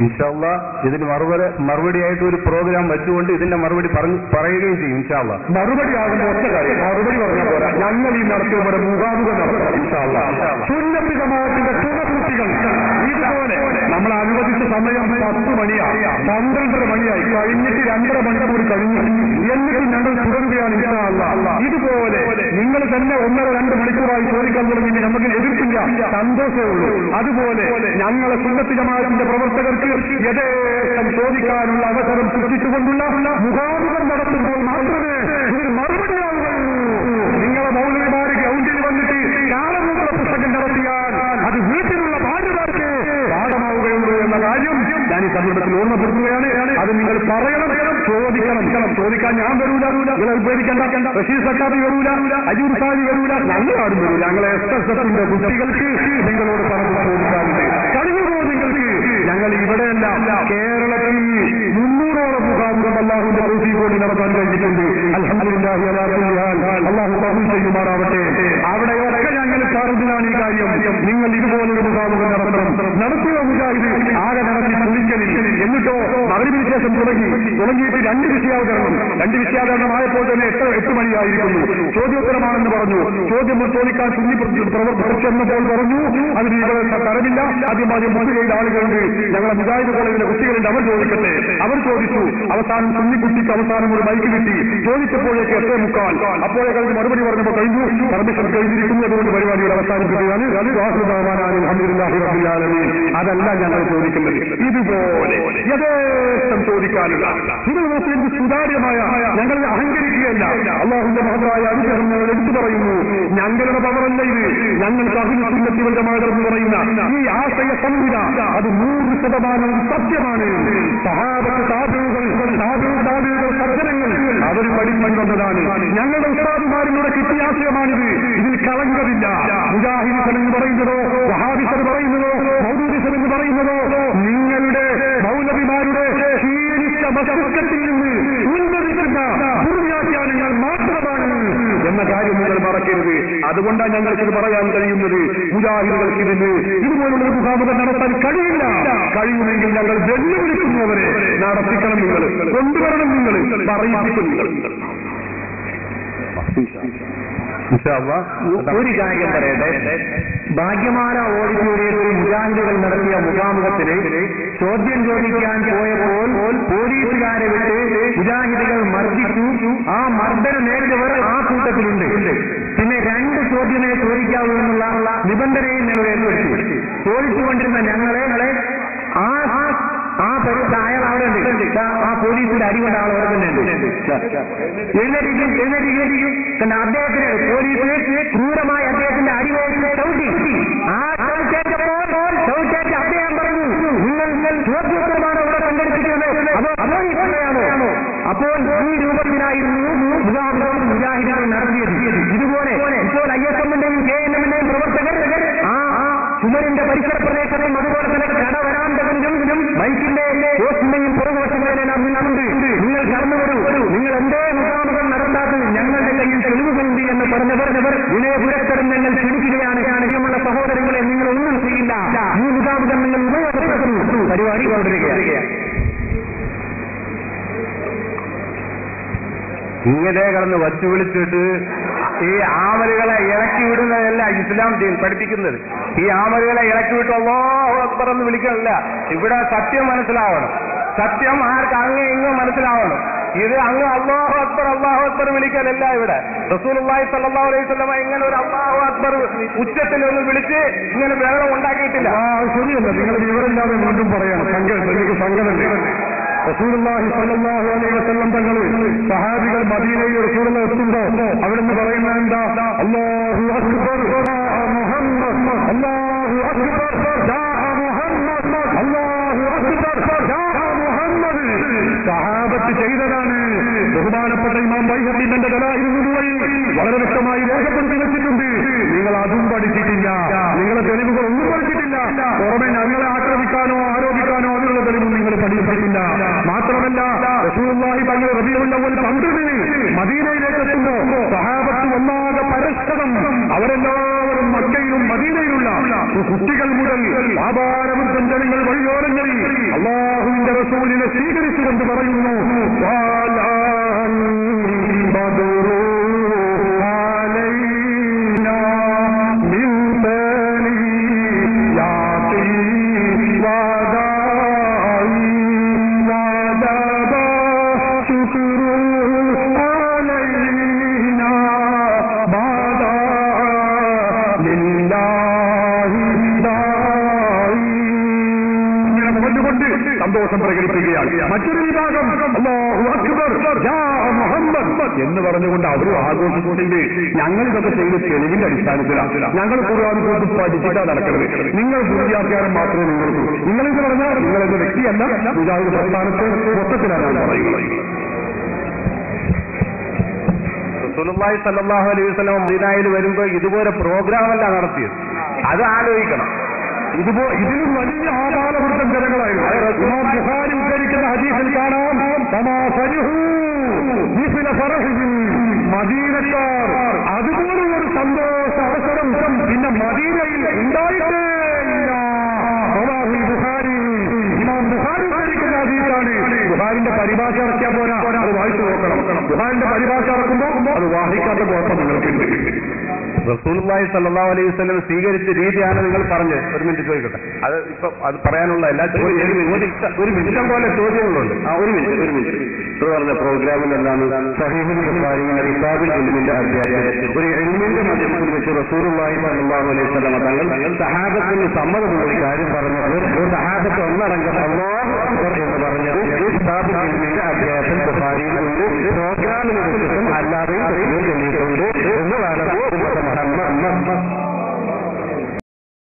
ഇൻഷാ അല്ലാഹ് ഇതിന് മറുപടിയായിട്ട് ഒരു പ്രോഗ്രാം വെച്ചുകൊണ്ട് ഇതിന്റെ മറുപടി പറയുകയും ചെയ്യും ഇൻഷാ അല്ലാഹ്. മറുപടി ആകുന്ന ഒറ്റ കാര്യം, മറുപടി പറഞ്ഞാൽ പോരാ, ഞങ്ങൾ ഈ നടത്തിയ പോലെ മുഖാമുഖം നടത്താം ഇൻഷാ അല്ലാഹ്. സുന്നത്ത് ജമാഅത്തിന്റെ കുട്ടികൾ ഇതുപോലെ നമ്മൾ അനുവദിച്ച സമയം 10 മണിയായി, 12 മണിയായി, കഴിഞ്ഞിട്ട് 2.5 മണിക്കൂർ കഴിഞ്ഞു. എന്നിട്ട് ഞങ്ങൾ തുടരുകയാണ് ഇൻഷാ അല്ലാഹ്. ഇതുപോലെ നിങ്ങൾ തന്നെ 1.5-2 മണിക്കൂറായി ചോദിക്കാൻ തുടങ്ങി, നമുക്ക് എതിർപ്പില്ല, സന്തോഷമേ ഉള്ളൂ. അതുപോലെ ഞങ്ങളെ സുന്നത്ത് ജമാഅത്തിന്റെ പ്രവർത്തകർക്ക് യഥേഷ്ടം ചോദിക്കാനുള്ള അവസരം സൃഷ്ടിച്ചുകൊണ്ടുള്ള മുഖാമുഖം നടത്തുമ്പോൾ മാത്രമേ ഇതിന് മറുപടിയാവുകയുള്ളൂ. നിങ്ങളെ മൗലവിമാര് ഗ്രൗണ്ടിൽ വന്നിട്ട് കാലമുള്ള പുസ്തകം നടത്തിയാൽ അത് വീട്ടിലുള്ള ഭാര്യമാർക്ക് പാഠമാവുകയുള്ളൂ എന്ന കാര്യം ഞാൻ ഈ സന്ദർഭത്തിൽ ഓർമ്മപ്പെടുത്തുകയാണ്. അത് നിങ്ങൾ പറയണം, ചോദിക്കാൻ ഞാൻ വരൂല, നിങ്ങൾ പേടിക്കണ്ട, റഷീദ് സക്കാബി വരൂല, അജൂർ സാജി വരൂല, ഞങ്ങളാരും വരൂല. ഞങ്ങളെ SSFന്റെ കുട്ടികൾക്ക് നിങ്ങളോട് പറഞ്ഞു ചോദിക്കാറുണ്ട്. കഴിഞ്ഞുപോ നിങ്ങൾക്ക് ഞങ്ങൾ ഇവിടെയല്ല, കേരളത്തിൽ 300ഓളം മുഖാമുഖം അല്ലാഹുവിന്റെ തൗഫീഖ് കൊണ്ട് നടത്താൻ കഴിഞ്ഞിട്ടുണ്ട്. അൽഹംദുലില്ലാഹി അലാ കുല്ലി ഹാൽ. അല്ലാഹു തൗഫീഖ് ചെയ്യുമാറാവട്ടെ. അവിടെയൊക്കെ ഞങ്ങൾ സാറിലാണ് ഈ കാര്യം. നിങ്ങൾ ഇതുപോലൊരു മുഖാമുഖം നടത്തുക. മുജാഹിദ് ആകെ നടത്തി കുളിക്കലിൽ. എന്നിട്ടോ മഗ്‌രിബിന് ശേഷം തുടങ്ങിയിട്ട് 2 വിഷയാവതരണമായപ്പോൾ തന്നെ 8 മണിയായിരിക്കുന്നു. ചോദ്യോത്തരമാണെന്ന് പറഞ്ഞു. ചോദ്യം ചോദിക്കാൻ സുന്നി പ്രവർത്തനപ്പോൾ പറഞ്ഞു അതിന് ഇവിടെ തരമില്ല. ആദ്യം മുസ്ലിം ആളുകളുണ്ട്, ഞങ്ങളെ മുജാഹിദ് കോളേജിലെ കുട്ടികളുണ്ട്, അവർ ചോദിക്കട്ടെ. അവർ ചോദിച്ചു. അവസാനം സുന്നി കുട്ടിക്ക് അവസാനം ഒരു മൈക്ക് കിട്ടി. ചോദിച്ചപ്പോഴേക്ക് 8:45. അപ്പോഴേക്ക് അതിന് മറുപടി പറഞ്ഞപ്പോൾ കഴിഞ്ഞു, പെർമിഷൻ കഴിഞ്ഞിരിക്കുന്നു. അതുകൊണ്ട് പരിപാടിയുടെ അവസാനിപ്പിക്കുകയാണ്. അൽഹംദുലില്ലാഹി റബ്ബിൽ ആലമീൻ. അതല്ല ഞങ്ങൾ ചോദിക്കുന്നത്. ഇതുപോലെ യഥേഷ്ടം ചോദിക്കാനുള്ള ഇത് മുസ്ലിംക്ക് സുതാര്യമായ, ഞങ്ങൾ അഹങ്കരിക്കുകയല്ല. അല്ലാഹുവിന്റെ മഹത്തായ അനുഗ്രഹം ഞങ്ങൾ എടുത്തു പറയുന്നു. ഞങ്ങളുടെ പവറല്ല ഇത്. ഞങ്ങൾക്ക് അഹ്ലുൽ സുന്നത്തി വൽ ജമാഅത്ത് എന്ന് പറയുന്ന ഈ ആശയ സംഹിത അത് 100% സത്യമാണ്. താബിഈകൾ സജ്ജനങ്ങൾ അവർ പഠിച്ചു വന്നതാണ്. ഞങ്ങളുടെ ഉസ്താദുമാരിലൂടെ കിട്ടിയ ആശയമാണിത്. ഇതിൽ കളങ്കമില്ല. മുജാഹിദുകൾ എന്ന് പറയുന്നതോ, വഹാബികൾ പറയുന്നതോ, മൗദൂദികൾ എന്ന് പറയുന്നതോ നിങ്ങളുടെ മൗലവിമാരുടെ ക്ഷീണിച്ച മസ്തിഷ്കത്തിൽ നിന്ന് ഉന്നതിക്കുന്ന ദുർവ്യാഖ്യാനങ്ങൾ മാത്രമാണ് എന്ന കാര്യം നിങ്ങൾ മറക്കരുത്. അതുകൊണ്ടാണ് ഞങ്ങൾക്കിത് പറയാൻ കഴിയുന്നത്. മുജാഹിദുകൾക്ക് ഇതുപോലുള്ള മുഖാമുഖം നടത്താൻ കഴിയുമെങ്കിൽ ഞങ്ങൾ വെല്ലുവിളിക്കുന്നവരെ നടത്തിക്കണം. നിങ്ങൾ കൊണ്ടുവരണം, നിങ്ങൾ പറയിപ്പിക്കും. ഒരു കാര്യം പറയട്ടെ. ഭാഗ്യമാല ഓഡിറ്റോറിയത്തിൽ മുജാഹിദുകൾ നടത്തിയ മുഖാമുഖത്തിന് ചോദ്യം ചോദിക്കാൻ പോയപ്പോൾ പോലീസുകാരെ വിട്ട് മുജാഹിദുകൾ മർദ്ദിച്ചു. ആ മർദ്ദന നേരിട്ടവർ ആ കൂട്ടത്തിലുണ്ട്. പിന്നെ 2 ചോദ്യമേ ചോദിക്കാവൂ എന്നുള്ള നിബന്ധനയും ഞങ്ങൾ ഏർപ്പെടുത്തി. ചോദിച്ചുകൊണ്ടിരുന്ന ഞങ്ങളെ അയാൾ അവിടെ ഉണ്ട്. ആ പോലീസിന്റെ അടികൊണ്ട ആൾ അവിടെ തന്നെ എഴുന്നേറ്റിരിക്കും. കാരണം അദ്ദേഹത്തിന് പോലീസ് ക്രൂരമായി അദ്ദേഹത്തിന്റെ അടിവേറ്റിനെ ചവിട്ടി. ആ ചവിട്ടേറ്റ് അദ്ദേഹം പറഞ്ഞു, നിങ്ങൾ ചോദ്യോത്തരമാണ് ഇവിടെ സംഘടിപ്പിക്കുന്നത്, അതോ അപ്പോഴാണോ? അപ്പോൾ ഈ രൂപത്തിലായിരുന്നു മുജാഹിദുകൾ നടത്തിയത്. ഇതുപോലെ ഇപ്പോൾ ISM-ന്റെയും KNM-ന്റെയും പ്രവർത്തകർ ആ ചുമരിന്റെ പരിസര പ്രദേശത്തും അതുപോലെ തന്നെ കടവരാന്തകളിലും ബൈക്കിന്റെ പോസ്റ്റിന്റെയും പുറകുവശങ്ങളിലെല്ലാം നിന്നുണ്ട്. നിങ്ങൾ കടന്നു വരൂ, നിങ്ങൾ എന്തേ മുഖാമുഖം നടത്താത്തത് ഞങ്ങളുടെ കയ്യിൽ തെളിവുകളുണ്ട് എന്ന് പറഞ്ഞവർ വിനയപുരസ്കരം ഞങ്ങൾ ക്ഷണിക്കുകയാണ്. പ്രിയമുള്ള സഹോദരങ്ങളെ, നിങ്ങൾ ഒന്നും ചെയ്യില്ല. ഈ മുഖാമുഖം നിങ്ങൾ ഉപയോഗപ്പെടുത്തുന്നു. പരിപാടി തുടരുകയാണ്. ഇങ്ങനെ കടന്ന് വച്ചു വിളിച്ചിട്ട് ഈ ആമലുകളെ ഇളക്കി വിടുന്നതല്ല ഇസ്ലാം പഠിപ്പിക്കുന്നത്. ഈ ആമലുകളെ ഇളക്കി വിട്ട് അല്ലാഹു അക്ബർ എന്ന് വിളിക്കണല്ല. ഇവിടെ സത്യം മനസ്സിലാവണം. സത്യം ആർക്ക് അങ്ങ് ഇങ്ങ് മനസ്സിലാവണം. ഇത് അങ്ങ് അല്ലാഹു അക്ബർ വിളിക്കലല്ല. ഇവിടെ റസൂലുള്ളാഹി സ്വല്ലല്ലാഹു അലൈഹി വസല്ലം ഇങ്ങനെ ഒരു അല്ലാഹു അക്ബർ ഉച്ചത്തിൽ ഒന്ന് വിളിച്ച് ഇങ്ങനെ ബഹളം ഉണ്ടാക്കിയിട്ടില്ല. ശരിയല്ല, നിങ്ങൾ വിവരമില്ലാതെ വീണ്ടും പറയണം. എനിക്ക് സങ്കടമുണ്ട്. റസൂലുള്ളാഹി സ്വല്ലല്ലാഹു അലൈഹി വസല്ലം തങ്ങൾ സഹാബികൾ മദീനയിൽ റസൂലുള്ളാഹി എത്തുമ്പോ അവിടുന്ന് പറയുന്നത് എന്താ? അല്ലാഹു അക്ബർ മുഹമ്മദ്, അല്ലാഹു അക്ബർ മുഹമ്മദ്, അല്ലാഹു അക്ബർ മുഹമ്മദ്. സഹാബത്ത് ചെയ്തതാണ്. ബഹുമാനപ്പെട്ട ഇമാം ബൈഹഖി തന്റെ ദലായിലുൽ നുബുവയിൽ വളരെ വ്യക്തമായി രേഖപ്പെടുത്തി വെച്ചിട്ടുണ്ട്. നിങ്ങൾ അതും പഠിച്ചിട്ടില്ല. നിങ്ങളെ തെളിവുകൾ ഒന്നും പഠിച്ചിട്ടില്ല. പുറമെ ഞങ്ങളെ ആക്രമിക്കാനോ ആരോപിക്കാനോ അതിനുള്ള തെളിവും നിങ്ങൾ പഠിച്ചിട്ടില്ല. മാത്രമല്ല റസൂലുള്ളാഹി തങ്ങൾ റബീഉൽ അവ്വൽ 12 മദീനയിലേക്ക് എത്തുമ്പോ സഹാബത്ത് ഒന്നാകെ പരസ്പരം അവരെല്ലാവരും മക്കയിലും മദീനയിലുള്ള കുട്ടികൾ മുതൽ വ്യാപാരവൃദ്ധം ജനങ്ങൾ വഴിയോരങ്ങളിൽ റസൂലിനെ സ്വീകരിച്ചുകൊണ്ട് പറയുന്നു സന്തോഷം പ്രകടിപ്പിക്കുകയാണ്. മറ്റൊരു വിഭാഗം അല്ലാഹു അക്ബർ യാ മുഹമ്മദ് എന്ന് പറഞ്ഞുകൊണ്ട് അവരും ആഘോഷിച്ചിട്ടുണ്ട്. ഞങ്ങൾ ഇതൊക്കെ ചെയ്ത് തെളിവിന്റെ അടിസ്ഥാനത്തിലാണ്. ഞങ്ങൾ ഖുർആൻ കൊണ്ട് പഠിച്ചിട്ടാണ് നടക്കുന്നത്. നിങ്ങൾ വിദ്യാഭ്യാസം മാത്രമേ നിങ്ങളിത് പറഞ്ഞാൽ നിങ്ങളെന്ന വ്യക്തിയല്ല, മുജാഹിദ് പ്രസ്ഥാനത്തെ മൊത്തത്തിലാണ് ഞാൻ പറയുന്നത്. റസൂലുള്ളാഹി സ്വല്ലല്ലാഹു അലൈഹി വസല്ലം മദീനയിൽ വരുമ്പോൾ ഇതുപോലെ പ്രോഗ്രാമല്ല നടത്തിയത്. അത് ആലോചിക്കണം. ഇതിലും വലിയ ആകാലവൃത്തം ജനങ്ങളായിരുന്നു. ഇമാം ബുഖാരി ഉദ്ധരിക്കുന്ന ഹദീസിൽ കാണാം മദീനക്കാർ അതുപോലെ ഒരു സന്തോഷ അവസരം പിന്നെ മദീനയിൽ ഉണ്ടായിട്ടേ ഇല്ല. ബുഖാരി ഇമാം ബുഖാരി ഉദ്ധരിക്കുന്ന ഹദീസാണ്. ബുഖാരിന്റെ പരിഭാഷ ഇറക്കിയാൽ പോരാ, അത് വായിച്ചു നോക്കണം. ബുഖാരിന്റെ പരിഭാഷ ഇറക്കുമ്പോൾ അത് വായിക്കാത്ത കുഴപ്പം നിങ്ങൾക്കുണ്ട്. റസൂലുള്ളാഹി സ്വല്ലല്ലാഹു അലൈഹി വസല്ലം സ്വീകരിച്ച രീതിയാണ് നിങ്ങൾ പറഞ്ഞത്. ഒരു മിനിറ്റ് ചോദിക്കട്ടെ. അത് ഇപ്പൊ അത് പറയാനുള്ള എല്ലാ ഒരു മിനിറ്റം പോലെ ചോദ്യങ്ങളുണ്ട്. ഒരു മിനിറ്റ് പറഞ്ഞ പ്രോഗ്രാമിലെന്താണ് സഹീഹുൽ ബുഖാരിയുടെ കിതാബുൽ ഇൽമിന്റെ അധ്യായത്തിൽ ഒരു ഇൽമിന്റെ മധ്യത്തിൽ വെച്ച് റസൂലുള്ളാഹി സ്വല്ലല്ലാഹു അലൈഹി വസല്ലം തങ്ങൾ സഹാബത്തിന് സമ്മതമുള്ള കാര്യം പറഞ്ഞത് ഒരു സഹാബത്ത് ഒന്നടങ്കം അല്ലാഹു അക്ബർ എന്ന് പറഞ്ഞത് കിതാബുൽ ഇൽമിന്റെ അധ്യായത്തിൽ ബുഖാരിയിലുണ്ട്. പ്രോഗ്രാമിനെ കുറിച്ചും അല്ലാതെയും തെളിയിട്ടുണ്ട് എന്നതാണ്